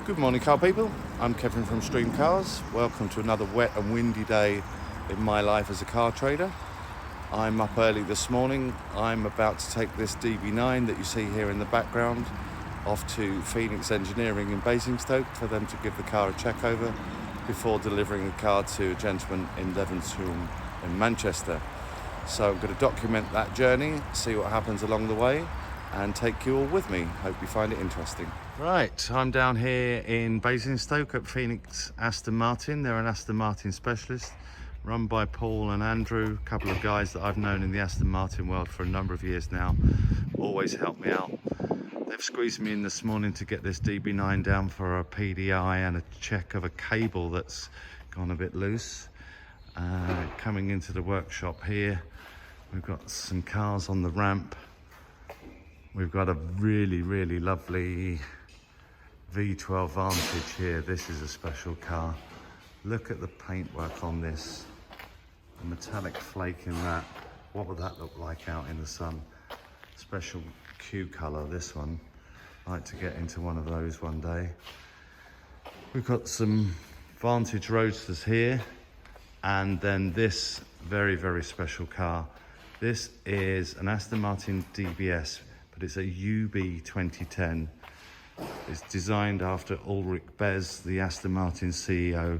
Good morning, car people. I'm Kevin from Stream Cars. Welcome to another wet and windy day in my life as a car trader. I'm up early this morning. I'm about to take this DB9 that you see here in the background off to Phoenix Engineering in Basingstoke for them to give the car a check over before delivering the car to a gentleman in Levenshulme in Manchester. So I'm going to document that journey, see what happens along the way, and take you all with me. Hope you find it interesting. Right, I'm down here in Basingstoke at Phoenix Aston Martin. They're an Aston Martin specialist run by Paul and Andrew, a couple of guys that I've known in the Aston Martin world for a number of years now. Always help me out. They've squeezed me in this morning to get this DB9 down for a PDI and a check of a cable that's gone a bit loose. Coming into the workshop here, we've got some cars on the ramp. We've got a really lovely V12 Vantage here. This is a special car. Look at the paintwork on this. The metallic flake in that. What would that look like out in the sun? Special Q colour, this one. I'd like to get into one of those one day. We've got some Vantage Roadsters here. And then this very special car. This is an Aston Martin DBS, but it's a UB 2010. It's designed after Ulrich Bez, the Aston Martin CEO,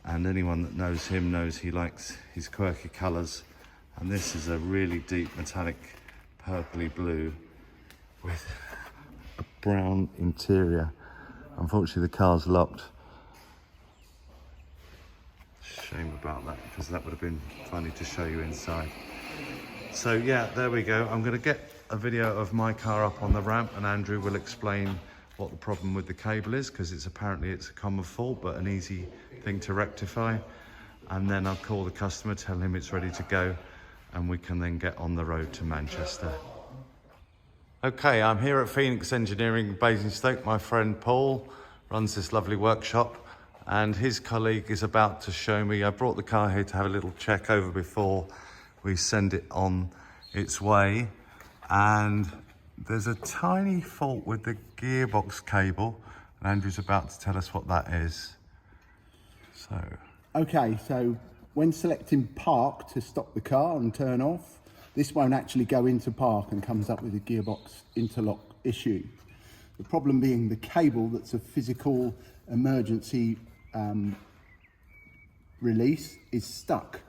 and anyone that knows him knows he likes his quirky colours. And this is a really deep metallic purpley blue with a brown interior. Unfortunately the car's locked. Shame about that, because that would have been funny to show you inside. So yeah, there we go. I'm going to get a video of my car up on the ramp, and Andrew will explain what the problem with the cable is, because it's a common fault but an easy thing to rectify. And then I'll call the customer, tell him it's ready to go, and we can then get on the road to Manchester. Okay, I'm here at Phoenix Engineering in Basingstoke. My friend Paul runs this lovely workshop, and his colleague is about to show me. I brought the car here to have a little check over before we send it on its way. And there's a tiny fault with the gearbox cable, and Andrew's about to tell us what that is. Okay, so when selecting park to stop the car and turn off, this won't actually go into park and comes up with a gearbox interlock issue. The problem being the cable that's a physical emergency release is stuck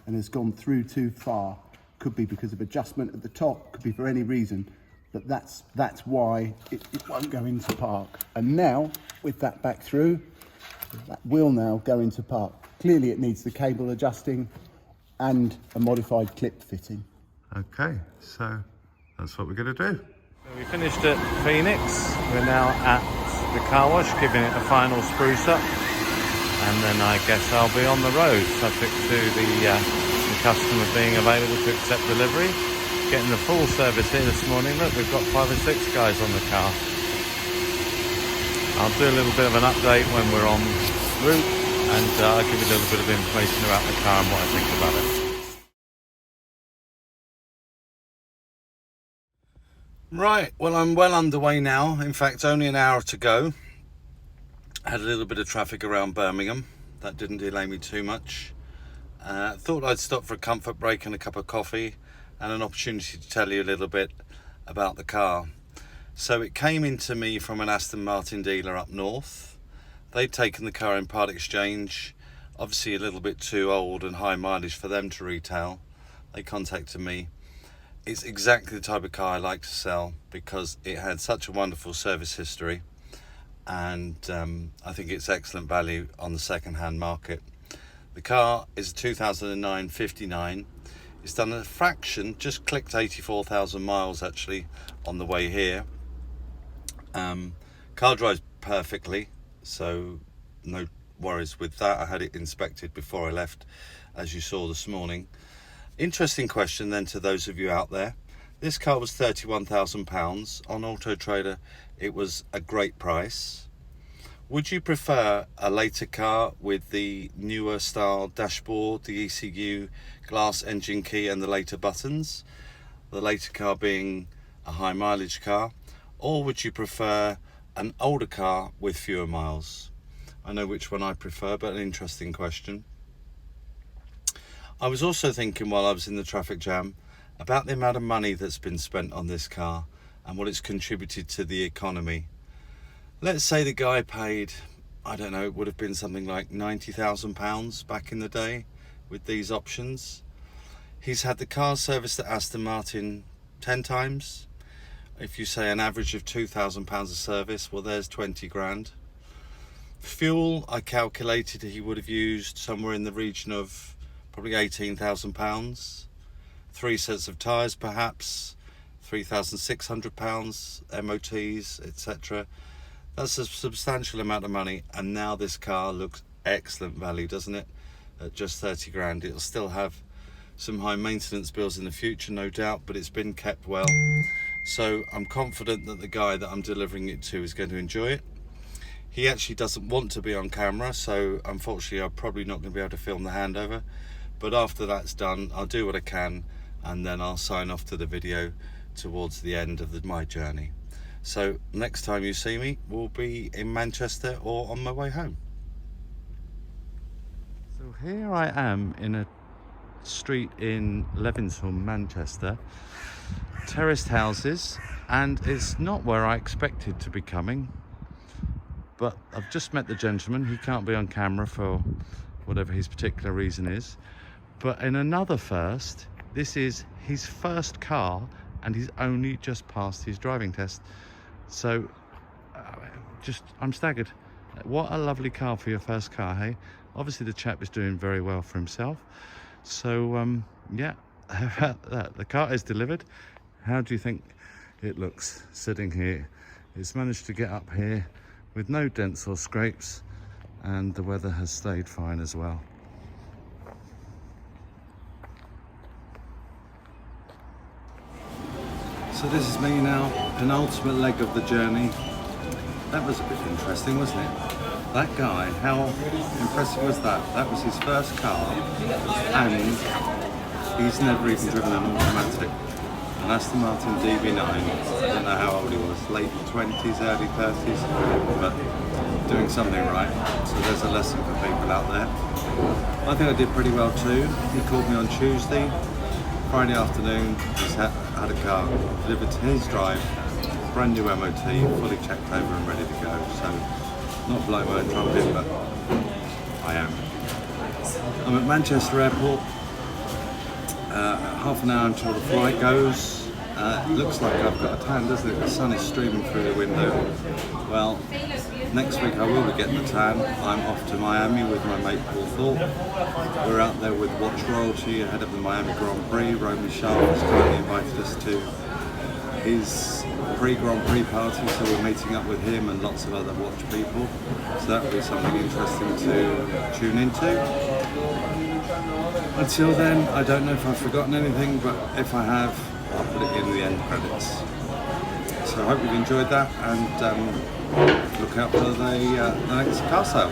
and has gone through too far. Could be because of adjustment at the top, could be for any reason, but that's why it won't go into park. And now, with that back through, that will now go into park. Clearly it needs the cable adjusting and a modified clip fitting. Okay, so that's what we're going to do. So we finished at Phoenix. We're now at the car wash, giving it a final spruce up, and then I guess I'll be on the road, subject to the customer being available to accept delivery. Getting the full service here this morning. Look, we've got 5 or 6 guys on the car. I'll do a little bit of an update when we're en route, and I'll give you a little bit of information about the car and what I think about it. Right, well, I'm well underway now. In fact, only an hour to go. Had a little bit of traffic around Birmingham. That didn't delay me too much. Thought I'd stop for a comfort break and a cup of coffee and an opportunity to tell you a little bit about the car. So it came into me from an Aston Martin dealer up north. They'd taken the car in part exchange, obviously a little bit too old and high mileage for them to retail. They contacted me. It's exactly the type of car I like to sell because it had such a wonderful service history, and I think it's excellent value on the second-hand market. The car is a 2009 59. It's done a fraction, just clicked 84,000 miles actually on the way here. Car drives perfectly, so no worries with that. I had it inspected before I left, as you saw this morning. Interesting question then to those of you out there. This car was £31,000. On Auto Trader, it was a great price. Would you prefer a later car with the newer style dashboard, the ECU, glass engine key and the later buttons? The later car being a high mileage car? Or would you prefer an older car with fewer miles? I know which one I prefer, but an interesting question. I was also thinking while I was in the traffic jam about the amount of money that's been spent on this car and what it's contributed to the economy. Let's say the guy paid, I don't know, it would have been something like £90,000 back in the day with these options. He's had the car serviced at Aston Martin 10 times. If you say an average of £2,000 a service, well, there's 20 grand. Fuel, I calculated he would have used somewhere in the region of probably £18,000. 3 sets of tyres perhaps, £3,600, MOTs, etc. That's a substantial amount of money, and now this car looks excellent value, doesn't it? At just 30 grand. It'll still have some high maintenance bills in the future, no doubt, but it's been kept well. So I'm confident that the guy that I'm delivering it to is going to enjoy it. He actually doesn't want to be on camera, so unfortunately I'm probably not going to be able to film the handover. But after that's done, I'll do what I can, and then I'll sign off to the video towards the end of my journey. So next time you see me, we'll be in Manchester or on my way home. So here I am in a street in Levenshulme, Manchester. Terraced houses, and it's not where I expected to be coming. But I've just met the gentleman. He can't be on camera for whatever his particular reason is. But in another first, this is his first car, and he's only just passed his driving test. So, I'm staggered. What a lovely car for your first car, hey? Obviously the chap is doing very well for himself. So, yeah, how about that? The car is delivered. How do you think it looks sitting here? It's managed to get up here with no dents or scrapes, and the weather has stayed fine as well. So this is me now, penultimate leg of the journey. That was a bit interesting, wasn't it? That guy, how impressive was that? That was his first car, and he's never even driven an automatic. An Aston Martin DB9, I don't know how old he was, late 20s, early 30s, but doing something right. So there's a lesson for people out there. I think I did pretty well too. He called me on Tuesday. Friday afternoon, he's had a car delivered to his drive, brand new MOT, fully checked over and ready to go. So, not blowing my own trumpet, but I am. I'm at Manchester Airport. Half an hour until the flight goes. It looks like I've got a tan, doesn't it? The sun is streaming through the window. Well, next week I will be getting the tan. I'm off to Miami with my mate Paul Thorpe. We're out there with Watch Royalty ahead of the Miami Grand Prix. Romy Sharp has kindly invited us to his pre-Grand Prix party, so we're meeting up with him and lots of other watch people. So that'll be something interesting to tune into. Until then, I don't know if I've forgotten anything, but if I have, I'll put it in the end credits. So I hope you've enjoyed that, and look out for the next car sale.